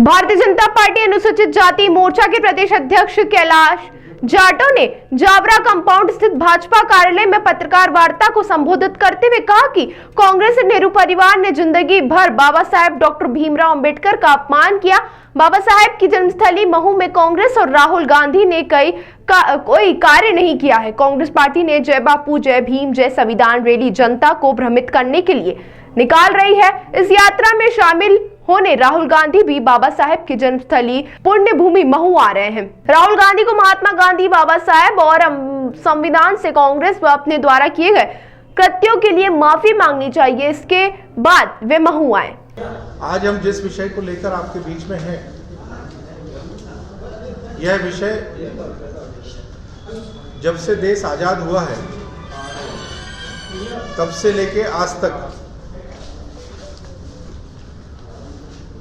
Bharatiya Janata party अनुसूचित जाति मोर्चा के प्रदेश अध्यक्ष कैलाश जाटव ने जावरा कंपाउंड स्थित भाजपा कार्यालय में पत्रकार वार्ता को संबोधित करते हुए कहा कि कांग्रेस नेहरू परिवार ने जिंदगी भर बाबा साहेब डॉक्टर भीमराव अंबेडकर का अपमान किया। बाबा साहेब की जन्मस्थली महू में कांग्रेस और राहुल गांधी ने कोई कार्य नहीं किया है। कांग्रेस पार्टी ने जय बापू, जय भीम, जय संविधान रैली जनता को भ्रमित करने के लिए निकाल रही है। इस यात्रा में शामिल होने राहुल गांधी भी बाबा साहेब की जन्मस्थली पुण्य भूमि महू आ रहे हैं। राहुल गांधी को महात्मा गांधी, बाबा साहेब और संविधान से कांग्रेस व अपने द्वारा किए गए कृत्यों के लिए माफी मांगनी चाहिए, इसके बाद वे महू आए। आज हम जिस विषय को लेकर आपके बीच में हैं, यह विषय जब से देश आजाद हुआ है तब से लेके आज तक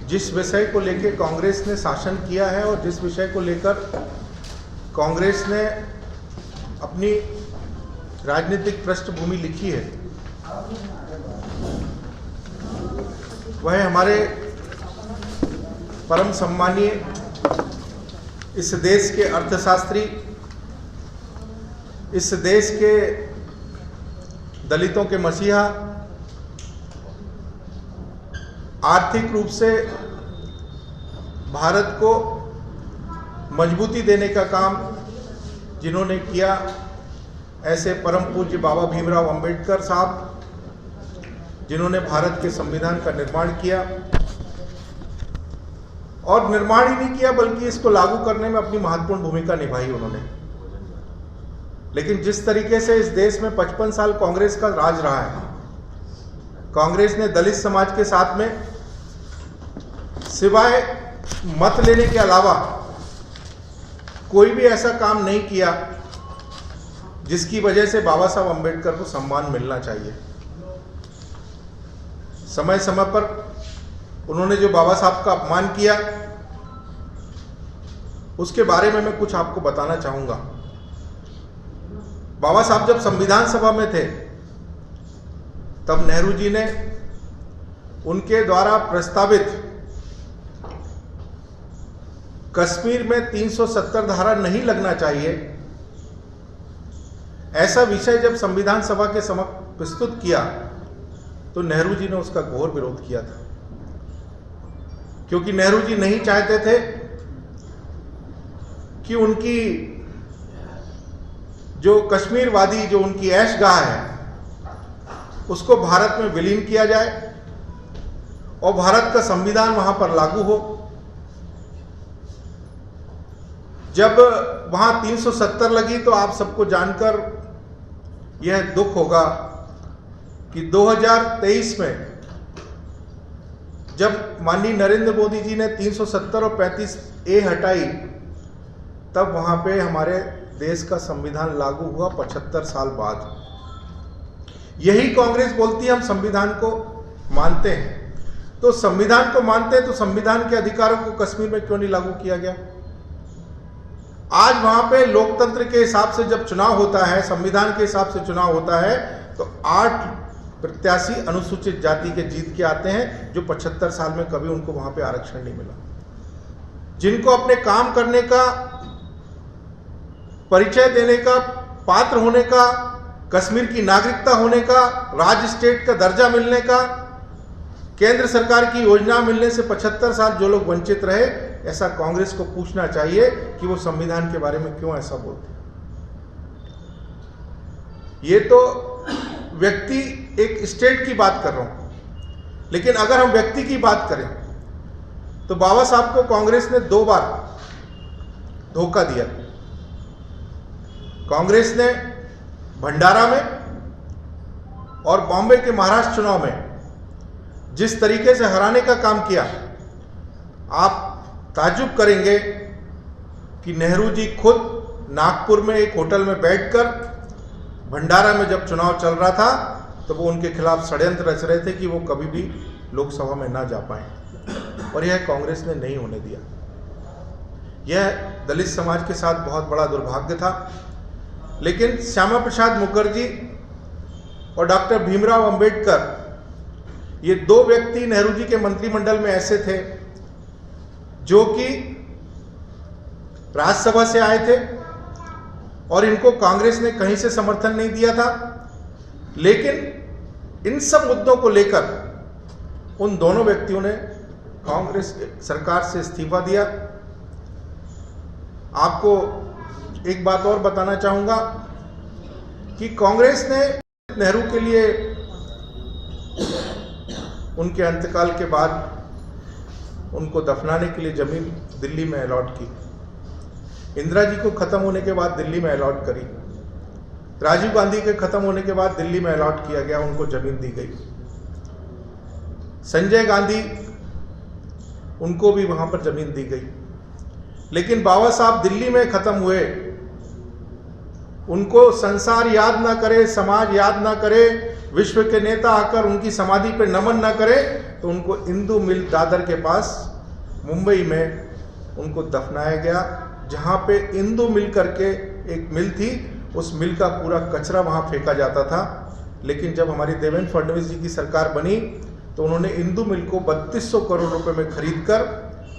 जिस विषय को लेकर कांग्रेस ने शासन किया है और जिस विषय को लेकर कांग्रेस ने अपनी राजनीतिक पृष्ठभूमि लिखी है, वह हमारे परम सम्मानीय इस देश के अर्थशास्त्री, इस देश के दलितों के मसीहा, आर्थिक रूप से भारत को मजबूती देने का काम जिन्होंने किया, ऐसे परम पूज्य बाबा भीमराव अंबेडकर साहब, जिन्होंने भारत के संविधान का निर्माण किया और निर्माण ही नहीं किया बल्कि इसको लागू करने में अपनी महत्वपूर्ण भूमिका निभाई उन्होंने। लेकिन जिस तरीके से इस देश में 55 साल कांग्रेस का राज रहा है, कांग्रेस ने दलित समाज के साथ में सिवाय मत लेने के अलावा कोई भी ऐसा काम नहीं किया जिसकी वजह से बाबा साहब अंबेडकर को सम्मान मिलना चाहिए। समय समय पर उन्होंने जो बाबा साहब का अपमान किया, उसके बारे में मैं कुछ आपको बताना चाहूंगा। बाबा साहब जब संविधान सभा में थे तब नेहरू जी ने उनके द्वारा प्रस्तावित कश्मीर में 370 धारा नहीं लगना चाहिए, ऐसा विषय जब संविधान सभा के समक्ष प्रस्तुत किया तो नेहरू जी ने उसका घोर विरोध किया था, क्योंकि नेहरू जी नहीं चाहते थे कि उनकी जो कश्मीरवादी, जो उनकी ऐशगाह है, उसको भारत में विलीन किया जाए और भारत का संविधान वहां पर लागू हो। जब वहां 370 लगी तो आप सबको जानकर यह दुख होगा कि 2023 में जब माननीय नरेंद्र मोदी जी ने 370 और 35A हटाई, तब वहां पे हमारे देश का संविधान लागू हुआ 75 साल बाद। यही कांग्रेस बोलती है हम संविधान को मानते हैं। तो संविधान को मानते हैं तो संविधान के अधिकारों को कश्मीर में क्यों नहीं लागू किया गया? आज वहां पे लोकतंत्र के हिसाब से जब चुनाव होता है, संविधान के हिसाब से चुनाव होता है, तो 8 प्रत्याशी अनुसूचित जाति के जीत के आते हैं, जो 75 साल में कभी उनको वहां पे आरक्षण नहीं मिला। जिनको अपने काम करने का, परिचय देने का, पात्र होने का, कश्मीर की नागरिकता होने का, राज्य स्टेट का दर्जा मिलने का, केंद्र सरकार की योजना मिलने से 75 साल जो लोग वंचित रहे, ऐसा कांग्रेस को पूछना चाहिए कि वो संविधान के बारे में क्यों ऐसा बोलते हैं। ये तो व्यक्ति, एक स्टेट की बात कर रहा हूं, लेकिन अगर हम व्यक्ति की बात करें तो बाबा साहब को कांग्रेस ने 2 बार धोखा दिया। कांग्रेस ने भंडारा में और बॉम्बे के महाराष्ट्र चुनाव में जिस तरीके से हराने का काम किया, आप ताज्जुब करेंगे कि नेहरू जी खुद नागपुर में एक होटल में बैठकर भंडारा में जब चुनाव चल रहा था तो वो उनके खिलाफ षड्यंत्र रच रहे थे कि वो कभी भी लोकसभा में ना जा पाए, और यह कांग्रेस ने नहीं होने दिया। यह दलित समाज के साथ बहुत बड़ा दुर्भाग्य था। लेकिन श्यामा प्रसाद मुखर्जी और डॉक्टर भीमराव अंबेडकर, ये 2 व्यक्ति नेहरू जी के मंत्रिमंडल में ऐसे थे जो कि राज्यसभा से आए थे और इनको कांग्रेस ने कहीं से समर्थन नहीं दिया था, लेकिन इन सब मुद्दों को लेकर उन दोनों व्यक्तियों ने कांग्रेस सरकार से इस्तीफा दिया। आपको एक बात और बताना चाहूंगा कि कांग्रेस ने नेहरू के लिए उनके अंतकाल के बाद उनको दफनाने के लिए जमीन दिल्ली में अलॉट की, इंदिरा जी को खत्म होने के बाद दिल्ली में अलॉट करी, राजीव गांधी के खत्म होने के बाद दिल्ली में अलॉट किया गया, उनको जमीन दी गई, संजय गांधी उनको भी वहां पर जमीन दी गई। लेकिन बाबा साहब दिल्ली में खत्म हुए, उनको संसार याद ना करे, समाज याद ना करे, विश्व के नेता आकर उनकी समाधि पर नमन ना करे, तो उनको इंदू मिल दादर के पास मुंबई में उनको दफनाया गया, जहां पे इंदू मिल करके एक मिल थी, उस मिल का पूरा कचरा वहां फेंका जाता था। लेकिन जब हमारी देवेंद्र फडणवीस जी की सरकार बनी तो उन्होंने इंदू मिल को 3200 करोड़ रुपए में खरीद कर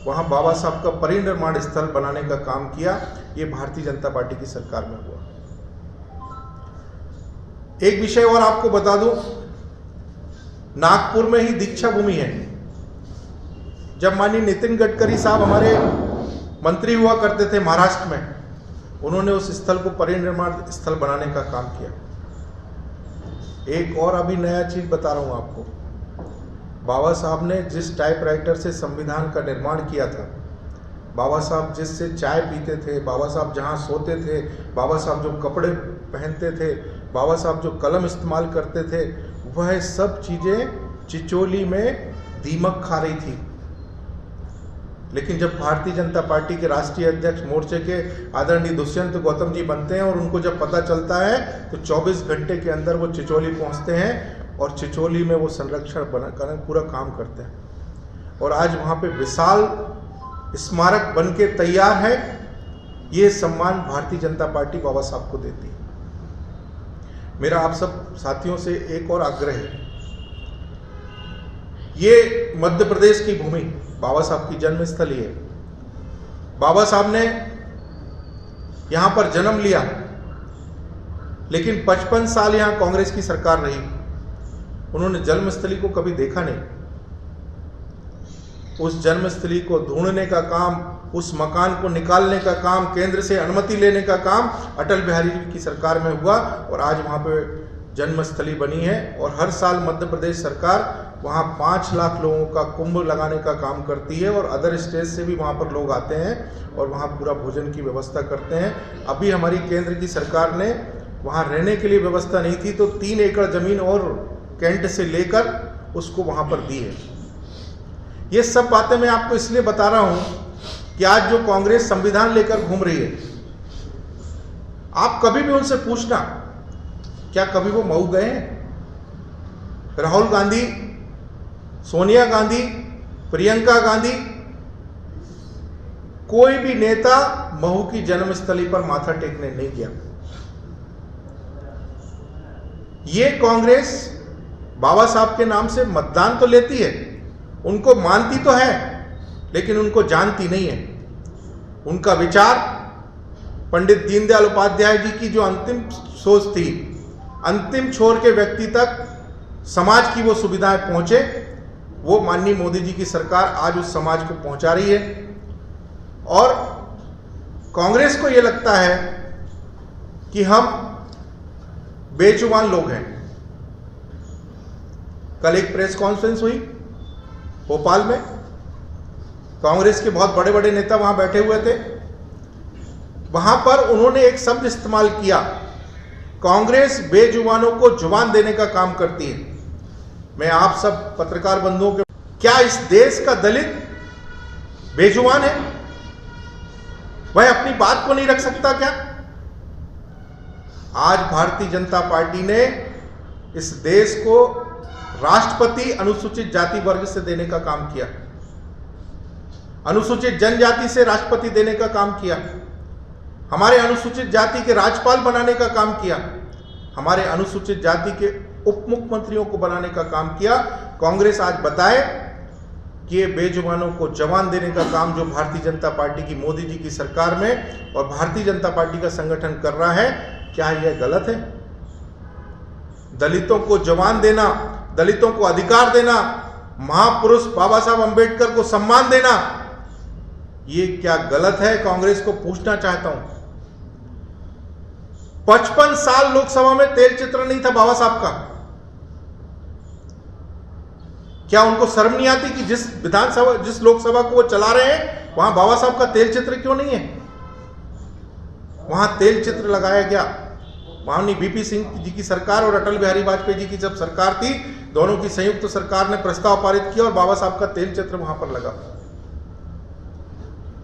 वहां बाबा साहब का परिनिर्माण स्थल बनाने का काम किया। ये भारतीय जनता पार्टी की सरकार में हुआ। एक विषय और आपको बता दूं, नागपुर में ही दीक्षा भूमि है। जब माननीय नितिन गडकरी साहब हमारे मंत्री हुआ करते थे महाराष्ट्र में, उन्होंने उस स्थल को परिनिर्माण स्थल बनाने का काम किया। एक और अभी नया चीज बता रहा हूं आपको, बाबा साहब ने जिस टाइपराइटर से संविधान का निर्माण किया था, बाबा साहब जिससे चाय पीते थे, बाबा साहब जहां सोते थे, बाबा साहब जो कपड़े पहनते थे, बाबा साहब जो कलम इस्तेमाल करते थे, वह सब चीजें चिचोली में दीमक खा रही थी। लेकिन जब भारतीय जनता पार्टी के राष्ट्रीय अध्यक्ष मोर्चे के आदरणीय दुष्यंत गौतम जी बनते हैं और उनको जब पता चलता है तो 24 घंटे के अंदर वो चिचोली पहुंचते हैं और चिचोली में वो संरक्षण बनाकर पूरा काम करते हैं। और आज वहां पे विशाल स्मारक बन के तैयार है। ये सम्मान भारतीय जनता पार्टी बाबा साहब को देती है। मेरा आप सब साथियों से एक और आग्रह है, ये मध्य प्रदेश की भूमि बाबा साहब की जन्मस्थली है। बाबा साहब ने यहां पर जन्म लिया, लेकिन 55 साल यहां कांग्रेस की सरकार रही, उन्होंने जन्मस्थली को कभी देखा नहीं। उस जन्मस्थली को ढूंढने का काम, उस मकान को निकालने का काम, केंद्र से अनुमति लेने का काम अटल बिहारी जी की सरकार में हुआ और आज वहां पे जन्मस्थली बनी है। और हर साल मध्य प्रदेश सरकार वहाँ 5 लाख लोगों का कुंभ लगाने का काम करती है और अदर स्टेट से भी वहाँ पर लोग आते हैं और वहाँ पूरा भोजन की व्यवस्था करते हैं। अभी हमारी केंद्र की सरकार ने वहाँ रहने के लिए व्यवस्था नहीं थी तो 3 एकड़ जमीन और कैंट से लेकर उसको वहाँ पर दी है। ये सब बातें मैं आपको इसलिए बता रहा हूँ कि आज जो कांग्रेस संविधान लेकर घूम रही है, आप कभी भी उनसे पूछना, क्या कभी वो मऊ गए हैं? राहुल गांधी, सोनिया गांधी, प्रियंका गांधी, कोई भी नेता महू की जन्मस्थली पर माथा टेकने नहीं गया। ये कांग्रेस बाबा साहब के नाम से मतदान तो लेती है, उनको मानती तो है, लेकिन उनको जानती नहीं है। उनका विचार पंडित दीनदयाल उपाध्याय जी की जो अंतिम सोच थी, अंतिम छोर के व्यक्ति तक समाज की वो सुविधाएं पहुंचे, वो माननीय मोदी जी की सरकार आज उस समाज को पहुंचा रही है। और कांग्रेस को ये लगता है कि हम बेजुबान लोग हैं। कल एक प्रेस कॉन्फ्रेंस हुई भोपाल में, कांग्रेस के बहुत बड़े बड़े नेता वहां बैठे हुए थे। वहां पर उन्होंने एक शब्द इस्तेमाल किया, कांग्रेस बेजुबानों को जुबान देने का काम करती है। मैं आप सब पत्रकार बंधुओं के, क्या इस देश का दलित बेजुबान है? वह अपनी बात को नहीं रख सकता क्या? आज भारतीय जनता पार्टी ने इस देश को राष्ट्रपति अनुसूचित जाति वर्ग से देने का काम किया, अनुसूचित जनजाति से राष्ट्रपति देने का काम किया, हमारे अनुसूचित जाति के राज्यपाल बनाने का काम किया, हमारे अनुसूचित जाति के उप मुख्यमंत्रियों को बनाने का काम किया। कांग्रेस आज बताए कि ये बेजुबानों को जवान देने का काम जो भारतीय जनता पार्टी की मोदी जी की सरकार में और भारतीय जनता पार्टी का संगठन कर रहा है, क्या यह गलत है? दलितों को जवान देना, दलितों को अधिकार देना, महापुरुष बाबा साहब अंबेडकर को सम्मान देना, ये क्या गलत है? कांग्रेस को पूछना चाहता हूं। 55 साल लोकसभा में तेल चित्र नहीं था बाबा साहब का। क्या उनको शर्म नहीं आती कि जिस विधानसभा, जिस लोकसभा को वो चला रहे हैं, वहां बाबा साहब का तेल चित्र क्यों नहीं है? वहां तेल चित्र लगाया गया। माननीय बीपी सिंह जी की सरकार और अटल बिहारी वाजपेयी जी की जब सरकार थी, दोनों की संयुक्त सरकार ने प्रस्ताव पारित किया और बाबा साहब का तेल चित्र वहां पर लगा।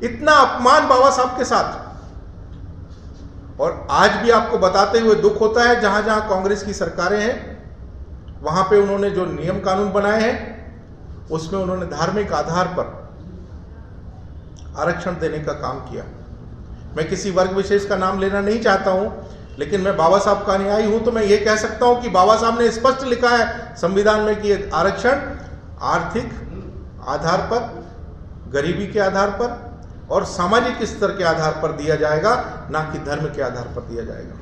इतना अपमान बाबा साहब के साथ। और आज भी आपको बताते हुए दुख होता है, जहां जहां कांग्रेस की सरकारें हैं, वहां पे उन्होंने जो नियम कानून बनाए हैं, उसमें उन्होंने धार्मिक आधार पर आरक्षण देने का काम किया। मैं किसी वर्ग विशेष का नाम लेना नहीं चाहता हूं, लेकिन मैं बाबा साहब का अनुयायी हूं, तो मैं ये कह सकता हूं कि बाबा साहब ने स्पष्ट लिखा है संविधान में कि आरक्षण आर्थिक आधार पर, गरीबी के आधार पर और सामाजिक स्तर के आधार पर दिया जाएगा, ना कि धर्म के आधार पर दिया जाएगा।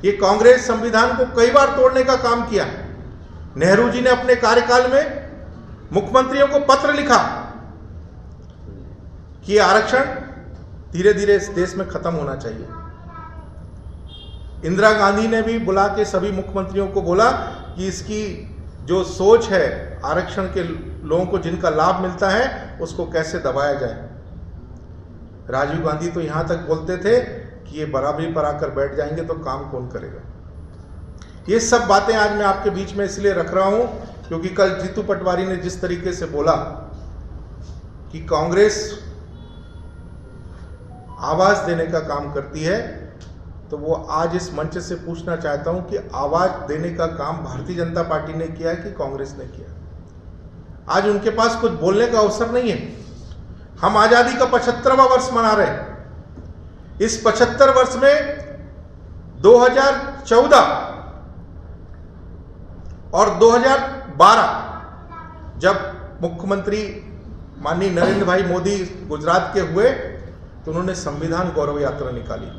ये कांग्रेस संविधान को कई बार तोड़ने का काम किया। नेहरू जी ने अपने कार्यकाल में मुख्यमंत्रियों को पत्र लिखा कि आरक्षण धीरे धीरे इस देश में खत्म होना चाहिए। इंदिरा गांधी ने भी बुला के सभी मुख्यमंत्रियों को बोला कि इसकी जो सोच है, आरक्षण के लोगों को जिनका लाभ मिलता है, उसको कैसे दबाया जाए। राजीव गांधी तो यहां तक बोलते थे कि ये बराबरी पर आकर बैठ जाएंगे तो काम कौन करेगा। ये सब बातें आज मैं आपके बीच में इसलिए रख रहा हूं क्योंकि कल जीतू पटवारी ने जिस तरीके से बोला कि कांग्रेस आवाज देने का काम करती है, तो वो आज इस मंच से पूछना चाहता हूं कि आवाज देने का काम भारतीय जनता पार्टी ने किया है कि कांग्रेस ने किया। आज उनके पास कुछ बोलने का अवसर नहीं है। हम आजादी का 75वां वर्ष मना रहे हैं। इस 75 वर्ष में 2014 और 2012 जब मुख्यमंत्री माननीय नरेंद्र भाई मोदी गुजरात के हुए, तो उन्होंने संविधान गौरव यात्रा निकाली।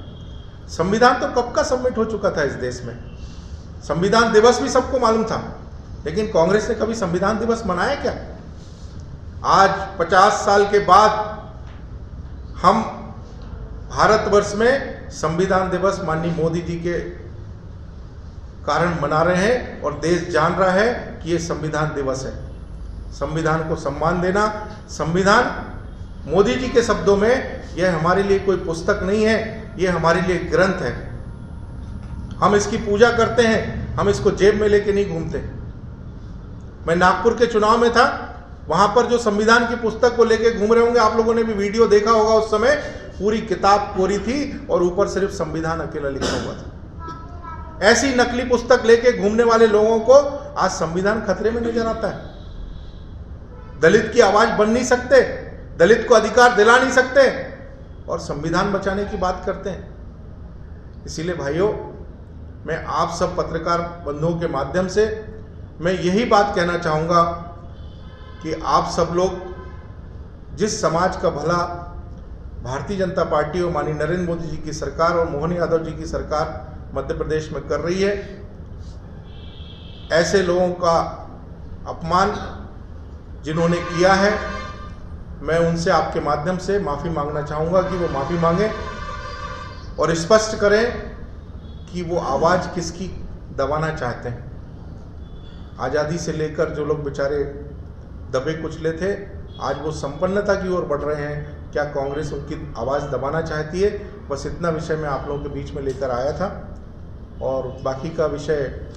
संविधान तो कब का सबमिट हो चुका था इस देश में। संविधान दिवस भी सबको मालूम था, लेकिन कांग्रेस ने कभी संविधान दिवस मनाया क्या? आज 50 साल के बाद हम भारतवर्ष में संविधान दिवस माननीय मोदी जी के कारण मना रहे हैं और देश जान रहा है कि ये संविधान दिवस है। संविधान को सम्मान देना, संविधान मोदी जी के शब्दों में, यह हमारे लिए कोई पुस्तक नहीं है, ये हमारे लिए ग्रंथ है। हम इसकी पूजा करते हैं, हम इसको जेब में लेके नहीं घूमते। मैं नागपुर के चुनाव में था, वहां पर जो संविधान की पुस्तक को लेके घूम रहे होंगे, आप लोगों ने भी वीडियो देखा होगा, उस समय पूरी किताब कोरी थी और ऊपर सिर्फ संविधान अकेला लिखा हुआ था। ऐसी नकली पुस्तक लेके घूमने वाले लोगों को आज संविधान खतरे में नजर आता है। दलित की आवाज बन नहीं सकते, दलित को अधिकार दिला नहीं सकते और संविधान बचाने की बात करते हैं। इसीलिए भाइयों, मैं आप सब पत्रकार बंधुओं के माध्यम से मैं यही बात कहना चाहूँगा कि आप सब लोग जिस समाज का भला भारतीय जनता पार्टी और माननीय नरेंद्र मोदी जी की सरकार और मोहन यादव जी की सरकार मध्य प्रदेश में कर रही है, ऐसे लोगों का अपमान जिन्होंने किया है, मैं उनसे आपके माध्यम से माफ़ी मांगना चाहूँगा कि वो माफ़ी मांगें और स्पष्ट करें कि वो आवाज़ किसकी दबाना चाहते हैं। आज़ादी से लेकर जो लोग बेचारे दबे कुचले थे, आज वो संपन्नता की ओर बढ़ रहे हैं। क्या कांग्रेस उनकी आवाज़ दबाना चाहती है? बस इतना विषय मैं आप लोगों के बीच में लेकर आया था और बाकी का विषय